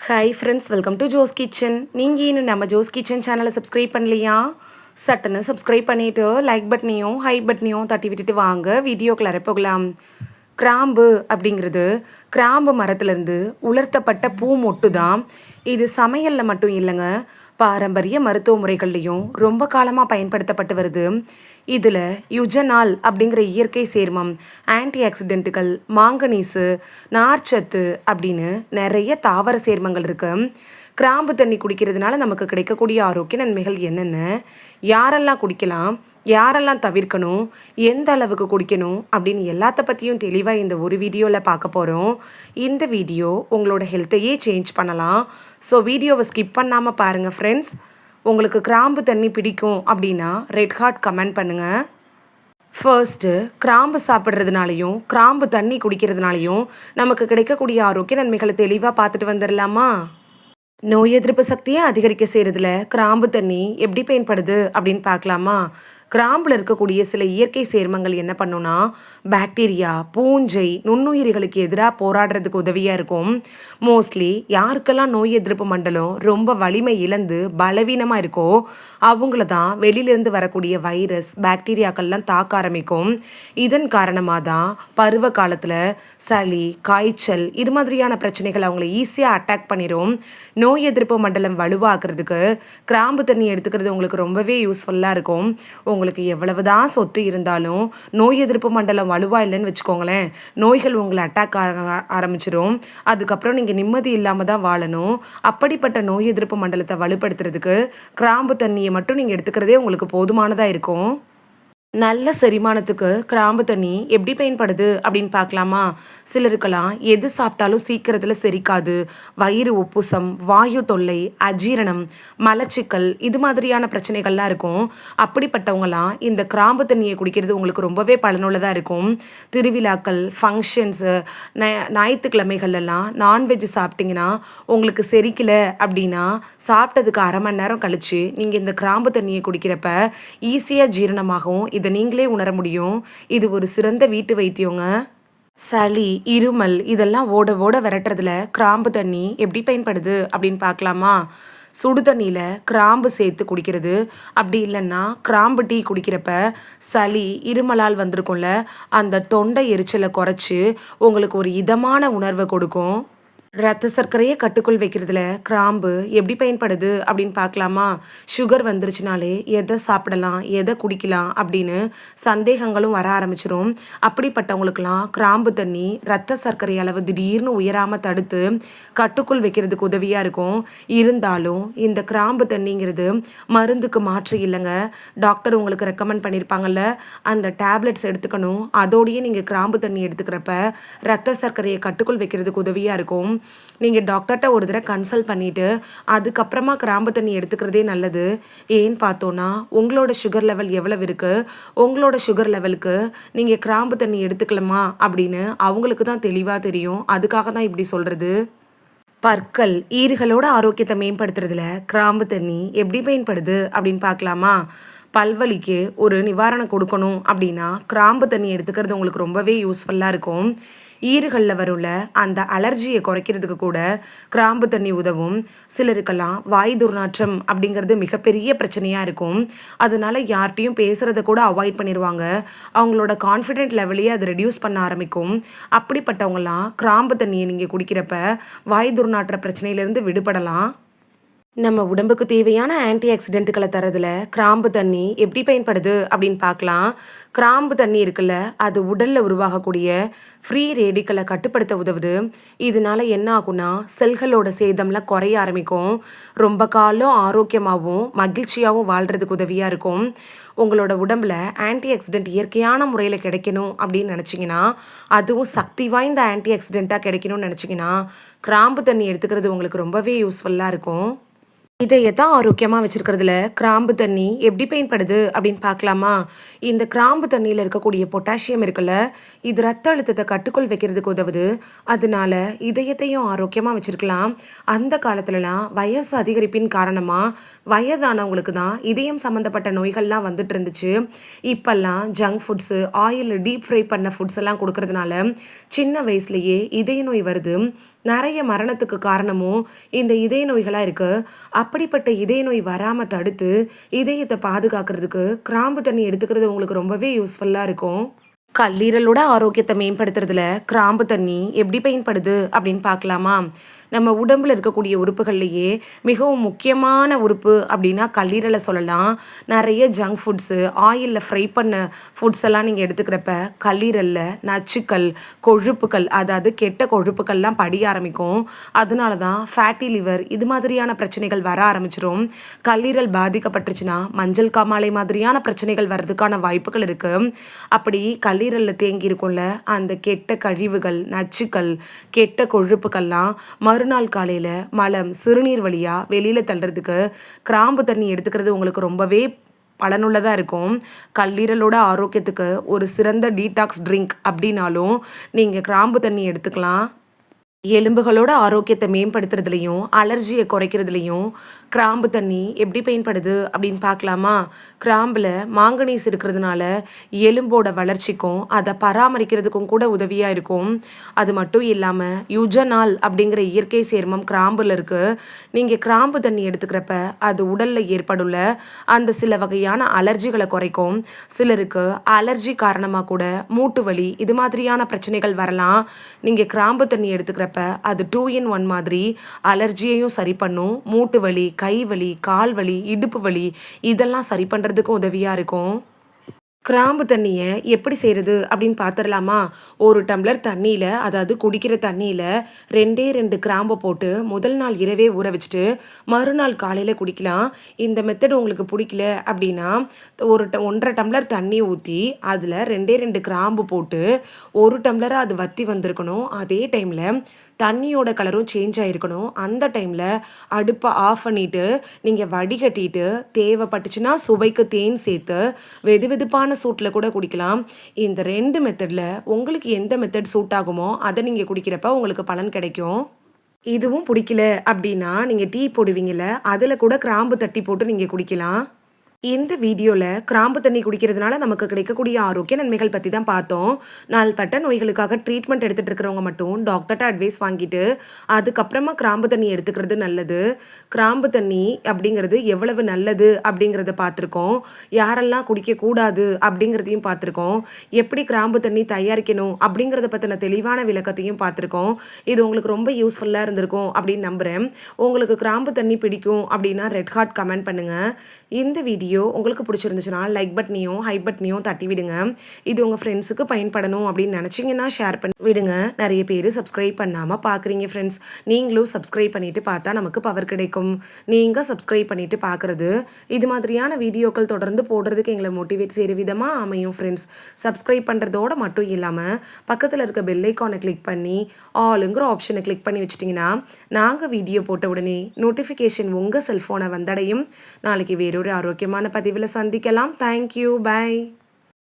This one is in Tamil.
Hi friends, welcome to Jo's kitchen. நீங்கள் இன்னும் நம்ம ஜோஸ் கிச்சன் சேனலை சப்ஸ்கிரைப் பண்ணலையா? சட்டுன்னு சப்ஸ்கிரைப் பண்ணிவிட்டு லைக் பட்டனையும் ஹை பட்டனையும் தட்டி விட்டுட்டு வாங்க வீடியோக்குள்ளார போகலாம். கிராம்பு அப்படிங்கிறது கிராம்பு மரத்துலேருந்து உலர்த்தப்பட்ட பூ மொட்டு தான். இது சமையலில் மட்டும் இல்லைங்க, பாரம்பரிய மருத்துவ முறைகள்லையும் ரொம்ப காலமாக பயன்படுத்தப்பட்டு வருது. இதில் யுஜனால் அப்படிங்கிற இயற்கை சேர்மம், ஆன்டி ஆக்சிடென்ட்டுகள், மாங்கனீஸு, நார்ச்சத்து அப்படின்னு நிறைய தாவர சேர்மங்கள் இருக்குது. கிராம்பு தண்ணி குடிக்கிறதுனால நமக்கு கிடைக்கக்கூடிய ஆரோக்கிய நன்மைகள் என்னென்ன, யாரெல்லாம் குடிக்கலாம், யாரெல்லாம் தவிர்க்கணும், எந்த அளவுக்கு குடிக்கணும் அப்படின்னு எல்லாத்த பற்றியும் தெளிவாக இந்த ஒரு வீடியோவில் பார்க்க போகிறோம். இந்த வீடியோ உங்களோட ஹெல்த்தையே சேஞ்ச் பண்ணலாம். ஸோ வீடியோவை ஸ்கிப் பண்ணாமல் பாருங்கள் ஃப்ரெண்ட்ஸ். உங்களுக்கு கிராம்பு தண்ணி பிடிக்கும் அப்படின்னா ரெட் ஹார்ட் கமெண்ட் பண்ணுங்கள். ஃபர்ஸ்ட்டு, கிராம்பு சாப்பிட்றதுனாலையும் கிராம்பு தண்ணி குடிக்கிறதுனாலையும் நமக்கு கிடைக்கக்கூடிய ஆரோக்கிய நன்மைகளை தெளிவாக பார்த்துட்டு வந்துடலாமா? நோய் எதிர்ப்பு சக்தியை அதிகரிக்க செய்கிறதுல கிராம்பு தண்ணி எப்படி பயன்படுது அப்படின்னு பார்க்கலாமா? கிராம்பில் இருக்கக்கூடிய சில இயற்கை சேர்மங்கள் என்ன பண்ணுன்னா, பாக்டீரியா, பூஞ்சை, நுண்ணுயிரிகளுக்கு எதிராக போராடுறதுக்கு உதவியாக இருக்கும். மோஸ்ட்லி யாருக்கெல்லாம் நோய் எதிர்ப்பு மண்டலம் ரொம்ப வலிமை இழந்து பலவீனமாக இருக்கோ அவங்கள தான் வெளியிலேருந்து வரக்கூடிய வைரஸ், பாக்டீரியாக்கள்லாம் தாக்க ஆரம்பிக்கும். இதன் காரணமாக தான் பருவ காலத்தில் சளி, காய்ச்சல் இது மாதிரியான பிரச்சனைகள் அவங்கள ஈஸியாக அட்டாக் பண்ணிடும். நோய் எதிர்ப்பு மண்டலம் வலுவாக்குறதுக்கு கிராம்பு தண்ணி எடுத்துக்கிறது உங்களுக்கு ரொம்பவே யூஸ்ஃபுல்லாக இருக்கும். உங்களுக்கு எவ்வளவுதான் சொத்து இருந்தாலும் நோய் எதிர்ப்பு மண்டலம் வலுவாக இல்லைன்னு வச்சுக்கோங்களேன், நோய்கள் உங்களை அட்டாக் ஆரம்பிச்சிடும். அதுக்கப்புறம் நீங்கள் நிம்மதி இல்லாமல் தான் வாழணும். அப்படிப்பட்ட நோய் எதிர்ப்பு மண்டலத்தை வலுப்படுத்துறதுக்கு கிராம்பு தண்ணியை மட்டும் நீங்கள் எடுத்துக்கிறதே உங்களுக்கு போதுமானதாக இருக்கும். நல்ல செரிமானத்துக்கு கிராம்பு தண்ணி எப்படி பயன்படுது அப்படின்னு பார்க்கலாமா? சிலருக்கெல்லாம் எது சாப்பிட்டாலும் சீக்கிரத்தில் செரிக்காது, வயிறு உப்புசம், வாயு தொல்லை, அஜீரணம், மலச்சிக்கல் இது மாதிரியான பிரச்சனைகள்லாம் இருக்கும். அப்படிப்பட்டவங்களாம் இந்த கிராம்பு தண்ணியை குடிக்கிறது உங்களுக்கு ரொம்பவே பலனுள்ளதாக இருக்கும். திருவிழாக்கள், ஃபங்க்ஷன்ஸு, ஞாயிற்றுக்கிழமைகள்லாம் நான்வெஜ் சாப்பிட்டிங்கன்னா உங்களுக்கு செரிக்கலை அப்படின்னா சாப்பிட்டதுக்கு அரை மணி நேரம் கழித்து நீங்கள் இந்த கிராம்பு தண்ணியை குடிக்கிறப்ப ஈஸியாக ஜீரணமாகவும் இதை நீங்களே உணர முடியும். இது ஒரு சிறந்த வீட்டு வைத்தியங்க. சளி, இருமல் இதெல்லாம் ஓட ஓட விரட்டுறதுல கிராம்பு தண்ணி எப்படி பயன்படுது அப்படின்னு பார்க்கலாமா? சுடு தண்ணியில் கிராம்பு சேர்த்து குடிக்கிறது, அப்படி இல்லைன்னா கிராம்பு டீ குடிக்கிறப்ப சளி, இருமலால் வந்திருக்கும்ல அந்த தொண்டை எரிச்சலை குறைச்சி உங்களுக்கு ஒரு இதமான உணர்வை கொடுக்கும். ரத்த சர்க்கரையை கட்டுக்குள் வைக்கிறதுல கிராம்பு எப்படி பயன்படுது அப்படின்னு பார்க்கலாமா? சுகர் வந்துருச்சுனாலே எதை சாப்பிடலாம், எதை குடிக்கலாம் அப்படின்னு சந்தேகங்களும் வர ஆரம்பிச்சிடும். அப்படிப்பட்டவங்களுக்கெல்லாம் கிராம்பு தண்ணி ரத்த சர்க்கரை அளவு திடீர்னு உயராமல் தடுத்து கட்டுக்குள் வைக்கிறதுக்கு உதவியாக இருக்கும். இருந்தாலும் இந்த கிராம்பு தண்ணிங்கிறது மருந்துக்கு மாற்று இல்லைங்க. டாக்டர் உங்களுக்கு ரெக்கமெண்ட் பண்ணியிருப்பாங்கல்ல, அந்த டேப்லெட்ஸ் எடுத்துக்கணும். அதோடையே நீங்கள் கிராம்பு தண்ணி எடுத்துக்கிறப்ப ரத்த சர்க்கரையை கட்டுக்குள் வைக்கிறதுக்கு உதவியாக இருக்கும். நீங்கள் டாக்டர்கிட்ட ஒரு தடவை கன்சல்ட் பண்ணிவிட்டு அதுக்கப்புறமா கிராம்பு தண்ணி எடுத்துக்கிறதே நல்லது. ஏன்னு பார்த்தோன்னா உங்களோட சுகர் லெவல் எவ்வளவு இருக்குது, உங்களோட சுகர் லெவலுக்கு நீங்கள் கிராம்பு தண்ணி எடுத்துக்கலாமா அப்படின்னு அவங்களுக்கு தான் தெளிவாக தெரியும். அதுக்காக தான் இப்படி சொல்கிறது. பற்கள், ஈறுகளோட ஆரோக்கியத்தை மேம்படுத்துறதுல கிராம்பு தண்ணி எப்படி பயன்படுது அப்படின்னு பார்க்கலாமா? பல்வலிக்கு ஒரு நிவாரணம் கொடுக்கணும் அப்படின்னா கிராம்பு தண்ணி எடுத்துக்கிறது உங்களுக்கு ரொம்பவே யூஸ்ஃபுல்லாக இருக்கும். ஈறுகளில் வரும்ல அந்த அலர்ஜியை குறைக்கிறதுக்கு கூட கிராம்பு தண்ணி உதவும். சிலருக்கெல்லாம் வாய் துர்நாற்றம் அப்படிங்கிறது மிகப்பெரிய பிரச்சனையாக இருக்கும். அதனால யார்கிட்டையும் பேசுகிறத கூட அவாய்ட் பண்ணிடுவாங்க. அவங்களோட கான்ஃபிடென்ட் லெவலையே அது ரெடியூஸ் பண்ண ஆரம்பிக்கும். அப்படிப்பட்டவங்களாம் கிராம்பு தண்ணியை நீங்கள் குடிக்கிறப்ப வாய் துர்நாற்ற பிரச்சனையிலேருந்து விடுபடலாம். நம்ம உடம்புக்கு தேவையான ஆன்டி ஆக்சிடென்ட்டுகளை தரதுல கிராம்பு தண்ணி எப்படி பயன்படுது அப்படின்னு பார்க்கலாம். கிராம்பு தண்ணி இருக்குல்ல, அது உடலில் உருவாகக்கூடிய ஃப்ரீ ரேடிக்கலை கட்டுப்படுத்த உதவுது. இதனால என்ன ஆகும்னா செல்களோட சேதம்லாம் குறைய ஆரம்பிக்கும். ரொம்ப காலம் ஆரோக்கியமாகவும் மகிழ்ச்சியாகவும் வாழ்கிறதுக்கு உதவியாக இருக்கும். உங்களோட உடம்புல ஆன்டி ஆக்சிடென்ட் இயற்கையான முறையில் கிடைக்கணும் அப்படின்னு நினச்சிங்கன்னா, அதுவும் சக்தி வாய்ந்த ஆன்டி ஆக்சிடென்ட்டாக கிடைக்கணும்னு நினச்சிங்கன்னா கிராம்பு தண்ணி எடுத்துக்கிறது உங்களுக்கு ரொம்பவே யூஸ்ஃபுல்லாக இருக்கும். இதை எதான் ஆரோக்கியமாக வச்சுருக்கிறதுல கிராம்பு தண்ணி எப்படி பயன்படுது அப்படின்னு பார்க்கலாமா? இந்த கிராம்பு தண்ணியில் இருக்கக்கூடிய பொட்டாசியம் இருக்குல்ல, இது ரத்த அழுத்தத்தை கட்டுக்குள் வைக்கிறதுக்கு உதவுது. அதனால இதயத்தையும் ஆரோக்கியமாக வச்சுருக்கலாம். அந்த காலத்துலலாம் வயசு அதிகரிப்பின் காரணமாக வயதானவங்களுக்கு தான் இதயம் சம்மந்தப்பட்ட நோய்கள்லாம் வந்துட்டு இருந்துச்சு. இப்போல்லாம் junk foods, oil deep fry பண்ண ஃபுட்ஸ் எல்லாம் கொடுக்கறதுனால சின்ன வயசுலேயே இதய நோய் வருது. நிறைய மரணத்துக்கு காரணமும் இந்த இதய நோய்களாக இருக்குது. அப்படிப்பட்ட இதய நோய் வராமல் தடுத்து இதயத்தை பாதுகாக்கிறதுக்கு கிராம்பு தண்ணி எடுத்துக்கிறது உங்களுக்கு ரொம்பவே யூஸ்ஃபுல்லாக இருக்கும். கல்லீரலோட ஆரோக்கியத்தை மேம்படுத்துறதுல கிராம்பு தண்ணி எப்படி பயன்படுது அப்படின்னு பார்க்கலாமா? நம்ம உடம்புல இருக்கக்கூடிய உறுப்புகள்லேயே மிகவும் முக்கியமான உறுப்பு அப்படின்னா கல்லீரலை சொல்லலாம். நிறைய ஜங்க் ஃபுட்ஸு, ஆயிலில் ஃப்ரை பண்ண ஃபுட்ஸ் எல்லாம் நீங்கள் எடுத்துக்கிறப்ப கல்லீரலில் நச்சுக்கள், கொழுப்புகள், அதாவது கெட்ட கொழுப்புக்கள்லாம் படிய ஆரம்பிக்கும். அதனால தான் ஃபேட்டி லிவர் இது மாதிரியான பிரச்சனைகள் வர ஆரம்பிச்சிடும். கல்லீரல் பாதிக்கப்பட்டுருச்சுன்னா மஞ்சள் காமாலை மாதிரியான பிரச்சனைகள் வர்றதுக்கான வாய்ப்புகள் இருக்குது. அப்படி கல்லீரலில் தேங்கி இருக்கும்ல அந்த கெட்ட கழிவுகள், நச்சுக்கள், கெட்ட கொழுப்புக்கள்லாம் மறுநாள் காலையில் மலம், சிறுநீர் வழியாக வெளியில் தள்ளுறதுக்கு கிராம்பு தண்ணி எடுத்துக்கிறது உங்களுக்கு ரொம்பவே பலனுள்ளதாக இருக்கும். கல்லீரலோட ஆரோக்கியத்துக்கு ஒரு சிறந்த டீடாக்ஸ் ட்ரிங்க் அப்படின்னாலும் நீங்கள் கிராம்பு தண்ணி எடுத்துக்கலாம். எலும்புகளோட ஆரோக்கியத்தை மேம்படுத்துறதுலையும் அலர்ஜியை குறைக்கிறதுலையும் கிராம்பு தண்ணி எப்படி பயன்படுது அப்படின்னு பார்க்கலாமா? கிராம்பில் மாங்கனீஸ் இருக்கிறதுனால எலும்போட வளர்ச்சிக்கும் அதை பராமரிக்கிறதுக்கும் கூட உதவியாக இருக்கும். அது மட்டும் இல்லாமல் யுஜனால் அப்படிங்கிற இயற்கை சேர்மம் கிராம்பில் இருக்குது. நீங்கள் கிராம்பு தண்ணி எடுத்துக்கிறப்ப அது உடலில் ஏற்படுள்ள அந்த சில வகையான அலர்ஜிகளை குறைக்கும். சிலருக்கு அலர்ஜி காரணமாக கூட மூட்டு வலி இது மாதிரியான பிரச்சனைகள் வரலாம். நீங்கள் கிராம்பு தண்ணி எடுத்துக்கிறப்ப அது 2 in 1 மாதிரி அலர்ஜியையும் சரி பண்ணும். மூட்டு வலி, கை வலி, கால் வலி, இடுப்பு வலி இதெல்லாம் சரி பண்ணுறதுக்கும் உதவியாக இருக்கும். கிராம்பு தண்ணியை எப்படி செய்கிறது அப்படின்னு பார்த்துடலாமா? ஒரு டம்ளர் தண்ணியில், அதாவது குடிக்கிற தண்ணியில் 2 கிராம்பை போட்டு முதல் நாள் இரவே ஊற வச்சுட்டு மறுநாள் காலையில் குடிக்கலாம். இந்த மெத்தட் உங்களுக்கு பிடிக்கல அப்படின்னா 1.5 டம்ளர் தண்ணி ஊற்றி அதில் 2 கிராம்பு போட்டு 1 டம்ளராக அது வற்றி வந்திருக்கணும். அதே டைமில் தண்ணியோட கலரும் சேஞ்ச் ஆகிருக்கணும். அந்த டைமில் அடுப்பை ஆஃப் பண்ணிவிட்டு நீங்கள் வடிகட்டிட்டு தேவைப்பட்டுச்சுன்னா சுவைக்கு தேன் சேர்த்து வெது வெதுப்பான சூட்டில் கூட குடிக்கலாம். இந்த 2 மெத்தடில் உங்களுக்கு எந்த மெத்தட் சூட் ஆகுமோ அதை நீங்கள் குடிக்கிறப்ப உங்களுக்கு பலன் கிடைக்கும். இதுவும் பிடிக்கல அப்படின்னா நீங்கள் டீ போடுவீங்கள்ல, அதில் கூட கிராம்பு தட்டி போட்டு நீங்கள் குடிக்கலாம். இந்த வீடியோவில் கிராம்பு தண்ணி குடிக்கிறதுனால நமக்கு கிடைக்கக்கூடிய ஆரோக்கிய நன்மைகள் பற்றி தான் பார்த்தோம். நாள்பட்ட நோய்களுக்காக ட்ரீட்மெண்ட் எடுத்துகிட்டு இருக்கிறவங்க மட்டும் டாக்டர்கிட்ட அட்வைஸ் வாங்கிட்டு அதுக்கப்புறமா கிராம்பு தண்ணி எடுத்துக்கிறது நல்லது. கிராம்பு தண்ணி அப்படிங்கிறது எவ்வளவு நல்லது அப்படிங்கிறத பார்த்துருக்கோம். யாரெல்லாம் குடிக்கக்கூடாது அப்படிங்கிறதையும் பார்த்துருக்கோம். எப்படி கிராம்பு தண்ணி தயாரிக்கணும் அப்படிங்கிறத பற்றின தெளிவான விளக்கத்தையும் பார்த்துருக்கோம். இது உங்களுக்கு ரொம்ப யூஸ்ஃபுல்லாக இருந்திருக்கும் அப்படின்னு நம்புகிறேன். உங்களுக்கு கிராம்பு தண்ணி பிடிக்கும் அப்படின்னா ரெட் ஹார்ட் கமெண்ட் பண்ணுங்கள். இந்த வீடியோ உங்களுக்கு பிடிச்சிருந்துச்சுன்னா லைக் பட்டனையும் ஹை பட்டனையும் தட்டி விடுங்க. இது உங்கள் ஃப்ரெண்ட்ஸுக்கு பயன்படணும் அப்படின்னு நினச்சிங்கன்னா ஷேர் பண்ணி விடுங்க. நிறைய பேர் சப்ஸ்கிரைப் பண்ணாமல் பார்க்குறீங்க ஃப்ரெண்ட்ஸ். நீங்களும் சப்ஸ்கிரைப் பண்ணிவிட்டு பார்த்தா நமக்கு பவர் கிடைக்கும். நீங்கள் சப்ஸ்கிரைப் பண்ணிவிட்டு பார்க்குறது இது மாதிரியான வீடியோக்கள் தொடர்ந்து போடுறதுக்கு எங்களை மோட்டிவேட் செய்கிற விதமாக அமையும் ஃப்ரெண்ட்ஸ். சப்ஸ்கிரைப் பண்ணுறதோட மட்டும் இல்லாமல் பக்கத்தில் இருக்க பெல் ஐக்கானை கிளிக் பண்ணி ஆளுங்கிற ஆப்ஷனை கிளிக் பண்ணி வச்சிட்டிங்கன்னா நாங்கள் வீடியோ போட்ட உடனே நோட்டிஃபிகேஷன் உங்கள் செல்ஃபோனை வந்தடையும். நாளைக்கு வேறொரு ஆரோக்கியமான பதிவில் சந்திக்கலாம். Thank you, by.